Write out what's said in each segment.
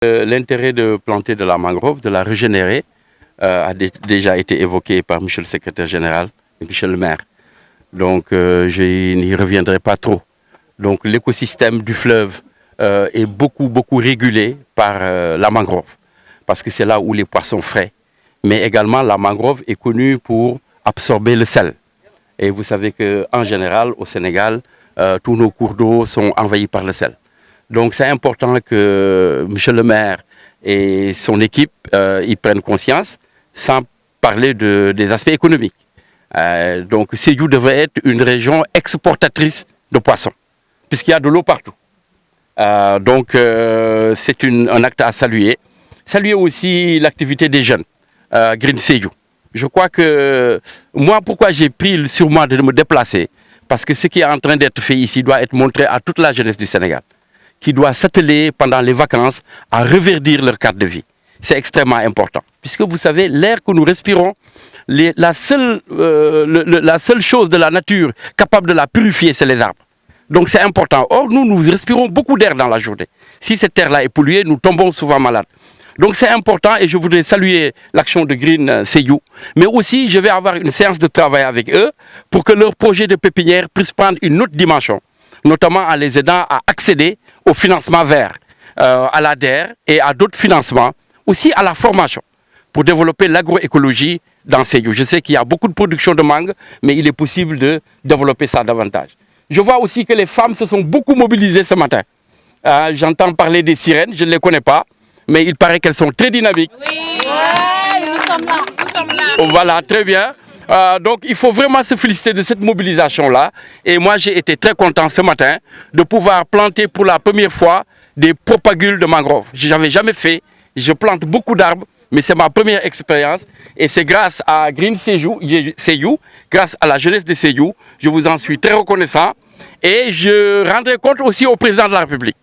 L'intérêt de planter de la mangrove, de la régénérer, a déjà été évoqué par Monsieur le secrétaire général et Monsieur le maire. Donc je n'y reviendrai pas trop. Donc l'écosystème du fleuve est beaucoup régulé par la mangrove, parce que c'est là où les poissons frais. Mais également la mangrove est connue pour absorber le sel. Et vous savez qu'en général, au Sénégal, tous nos cours d'eau sont envahis par le sel. Donc c'est important que Monsieur le maire et son équipe y prennent conscience, sans parler des aspects économiques. Donc Sédhiou devrait être une région exportatrice de poissons, puisqu'il y a de l'eau partout. Donc c'est un acte à saluer. Saluer aussi l'activité des jeunes, Green Sédhiou. Je crois que moi, pourquoi j'ai pris sur moi de me déplacer, parce que ce qui est en train d'être fait ici doit être montré à toute la jeunesse du Sénégal, qui doit s'atteler pendant les vacances à reverdir leur cadre de vie. C'est extrêmement important. Puisque vous savez, l'air que nous respirons, la seule chose de la nature capable de la purifier, c'est les arbres. Donc c'est important. Or, nous respirons beaucoup d'air dans la journée. Si cette air-là est polluée, nous tombons souvent malades. Donc c'est important et je voudrais saluer l'action de Green Sédhiou. Mais aussi, je vais avoir une séance de travail avec eux pour que leur projet de pépinière puisse prendre une autre dimension, notamment en les aidant à accéder au financement vert, à l'ADER et à d'autres financements, aussi à la formation, pour développer l'agroécologie dans Sédhiou. Je sais qu'il y a beaucoup de production de mangue, mais il est possible de développer ça davantage. Je vois aussi que les femmes se sont beaucoup mobilisées ce matin. J'entends parler des sirènes, je ne les connais pas, mais il paraît qu'elles sont très dynamiques. Oui, nous sommes là, nous sommes là. Voilà, très bien. Donc il faut vraiment se féliciter de cette mobilisation-là. Et moi j'ai été très content ce matin de pouvoir planter pour la première fois des propagules de mangrove. Je n'avais jamais fait, je plante beaucoup d'arbres, mais c'est ma première expérience. Et c'est grâce à Green Sédhiou, grâce à la jeunesse de Sédhiou, je vous en suis très reconnaissant. Et je rendrai compte aussi au président de la République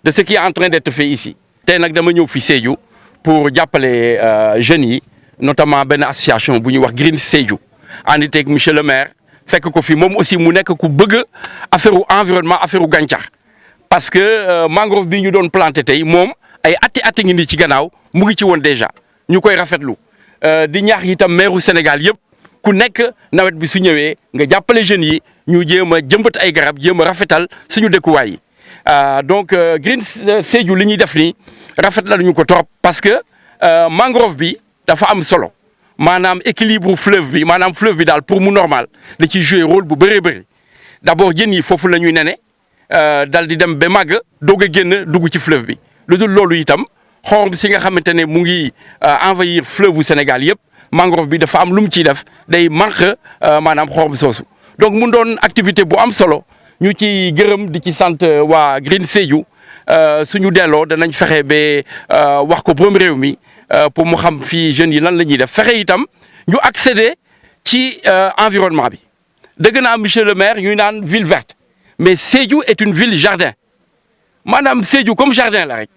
de ce qui est en train d'être fait ici. Tey nag dama ñëw fi Sédhiou pour jàppale jeunes yi, notamment benn association bu ñuy wax Green Sédhiou ànd ak monsieur le maire fekk ko fi moom aussi mu nekk ku bëgg affaire environnement affaire gàncax parce que mangrove bi ñu doon planté tey moom ay ati ngi nii ci gannaaw mu ngi ci woon déjà ñu koy rafetlu di ñaax itam maire Sénégal yëpp ku nekk nawet bi su ñëwee nga jàppale jeunes yi ñu jéem a jëmbat ay garab jéem a rafetal suñu dëkkuwaay yi. Donc Green Sédhiou li ñuy def nii rafet la ñu ko trop parce que mangrove bi dafa am solo maanaam équilibre fleuve bi maanaam fleuve bi daal pour mu normal da ciy jouer rôle bu bëree bëri d'abord jën yi foofu la ñuy nene dal di dem ba màgg doog a génn dugg ci fleuve bi lu dul loolu itam xorom si nga xamante ne mu ngi envahir fleuve bu Sénégal yëpp mangrove bi dafa am lu mu ciy def day manque maanaam xorom soosu donc mu doon activité bu am solo. ñu ci gërëm di ci sant waa Green Sédhiou suñu delloo danañ fexe ba wax ko borom réew mi pour mu xam fii jeunes yi lan la ñuy def fexe itam ñu accéder ci environnement bi dëgg naa monsieur le maire ñuy naan ville verte mais Sédhiou est une ville jardin maanaam Sédhiou comme jardin la rek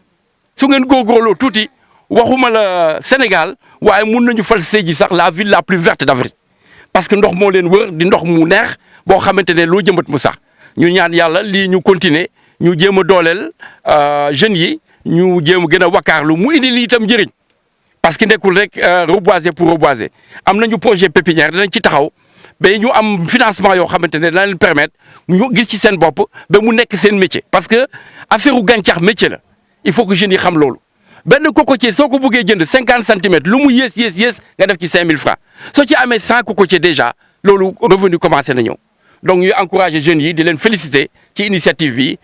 su ngeen góorgóorloo tuuti waxuma la Sénégal waaye mun nañu fal Sédhiou sax la ville la plus verte d'Afrique parce que ndox moo leen wër di ndox mu neex boo xamante ne loo jëmbat mu sax. ñu ñaan yàlla lii ñu continuer ñu jéem a dooleel jeunes yi ñu jéem a gën a wakkaarlu mu indi lii itam njëriñ parce que nekkul rek reboiser pour reboiser am nañu projet pépinière dinañ ci taxaw ba ñu am financement yoo xamante ne dana leen permettre ñu gis ci seen bopp ba mu nekk seen métier. parce que affaire u gàncax métier la il faut que jeunes yi xam loolu benn cocotier soo ko bëggee jënd 50 centimètres lu mu yées nga def ci 5000 francs soo ci amee 100 cocotiers déjà loolu revenu commencé na ñëw. Donc ñu encourager jeunes yi di leen féliciter ci initiative bi